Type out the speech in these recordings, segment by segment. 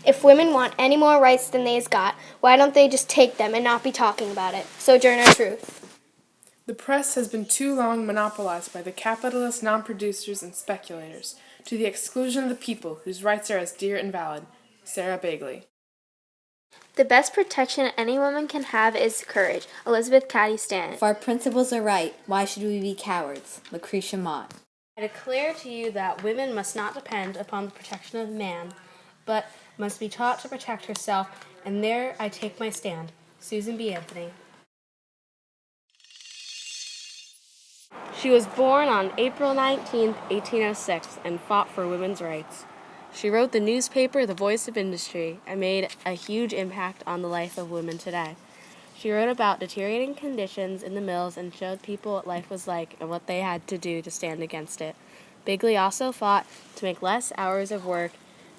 If women want any more rights than they's got, why don't they just take them and not be talking about it? Sojourner Truth. The press has been too long monopolized by the capitalist non-producers and speculators, to the exclusion of the people whose rights are as dear and valid. Sarah Bagley. The best protection any woman can have is courage. Elizabeth Cady Stanton. If our principles are right, why should we be cowards? Lucretia Mott. I declare to you that women must not depend upon the protection of man, but must be taught to protect herself, and there I take my stand. Susan B. Anthony. She was born on April 19, 1806, and fought for women's rights. She wrote the newspaper The Voice of Industry and made a huge impact on the life of women today. She wrote about deteriorating conditions in the mills and showed people what life was like and what they had to do to stand against it. Bigley also fought to make less hours of work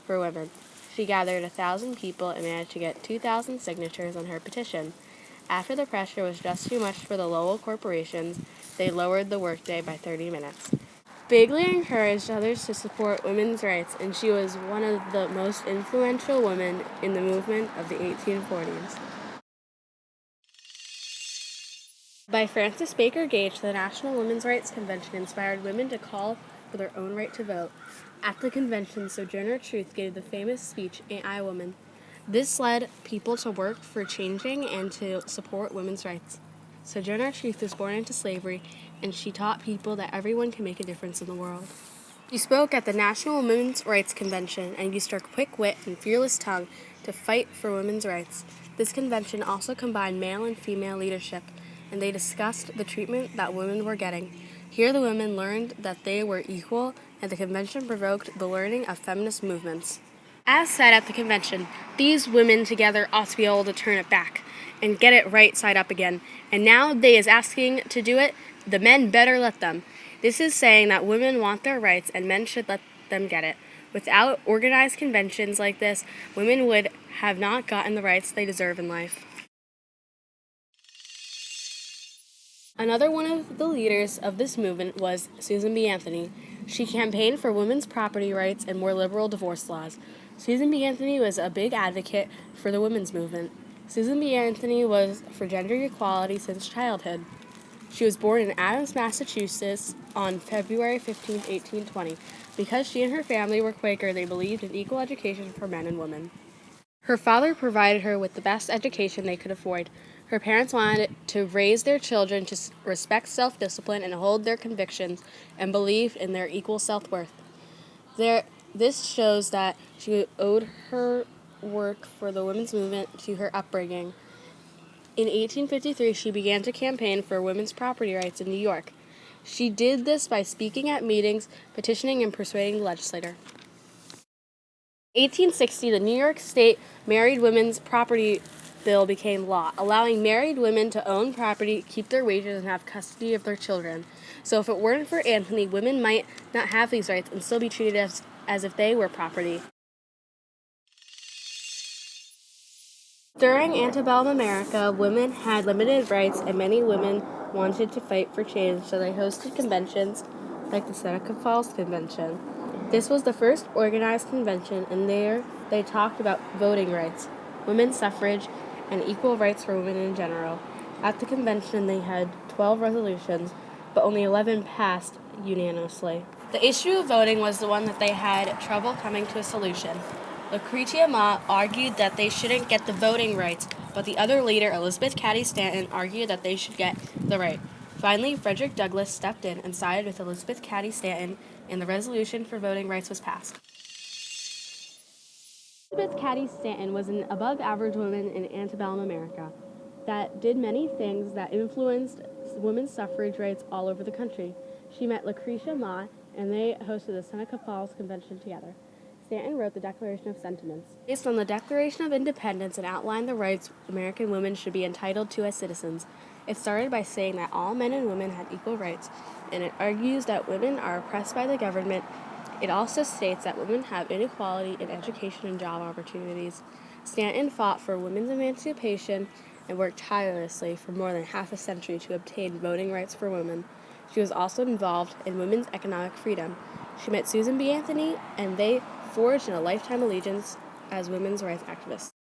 for women. She gathered 1,000 people and managed to get 2,000 signatures on her petition. After the pressure was just too much for the Lowell corporations, they lowered the workday by 30 minutes. Bigley encouraged others to support women's rights, and she was one of the most influential women in the movement of the 1840s. By Frances Baker Gage, the National Women's Rights Convention inspired women to call for their own right to vote. At the convention, Sojourner Truth gave the famous speech, Ain't I a Woman? This led people to work for changing and to support women's rights. Sojourner Truth was born into slavery, and she taught people that everyone can make a difference in the world. She spoke at the National Women's Rights Convention and used her quick wit and fearless tongue to fight for women's rights. This convention also combined male and female leadership, and they discussed the treatment that women were getting. Here the women learned that they were equal, and the convention provoked the learning of feminist movements. As said at the convention, these women together ought to be able to turn it back and get it right side up again. And now they is asking to do it, the men better let them. This is saying that women want their rights and men should let them get it. Without organized conventions like this, women would have not gotten the rights they deserve in life. Another one of the leaders of this movement was Susan B. Anthony. She campaigned for women's property rights and more liberal divorce laws. Susan B. Anthony was a big advocate for the women's movement. Susan B. Anthony was for gender equality since childhood. She was born in Adams, Massachusetts on February 15, 1820. Because she and her family were Quaker, they believed in equal education for men and women. Her father provided her with the best education they could afford. Her parents wanted to raise their children to respect self-discipline and hold their convictions and believe in their equal self-worth. This shows that she owed her work for the women's movement to her upbringing. In 1853, she began to campaign for women's property rights in New York. She did this by speaking at meetings, petitioning, and persuading the legislature. 1860, the New York State Married Women's Property Bill became law, allowing married women to own property, keep their wages, and have custody of their children. So if it weren't for Anthony, women might not have these rights and still be treated as if they were property. During antebellum America, women had limited rights, and many women wanted to fight for change, so they hosted conventions like the Seneca Falls Convention. This was the first organized convention, and there they talked about voting rights, women's suffrage, and equal rights for women in general. At the convention, they had 12 resolutions, but only 11 passed unanimously. The issue of voting was the one that they had trouble coming to a solution. Lucretia Mott argued that they shouldn't get the voting rights, but the other leader, Elizabeth Cady Stanton, argued that they should get the right. Finally, Frederick Douglass stepped in and sided with Elizabeth Cady Stanton, and the resolution for voting rights was passed. Elizabeth Cady Stanton was an above-average woman in antebellum America that did many things that influenced women's suffrage rights all over the country. She met Lucretia Mott, and they hosted the Seneca Falls Convention together. Stanton wrote the Declaration of Sentiments. Based on the Declaration of Independence and outlined the rights American women should be entitled to as citizens. It started by saying that all men and women had equal rights, and it argues that women are oppressed by the government. It also states that women have inequality in education and job opportunities. Stanton fought for women's emancipation and worked tirelessly for more than half a century to obtain voting rights for women. She was also involved in women's economic freedom. She met Susan B. Anthony, and they forged a lifetime allegiance as women's rights activists.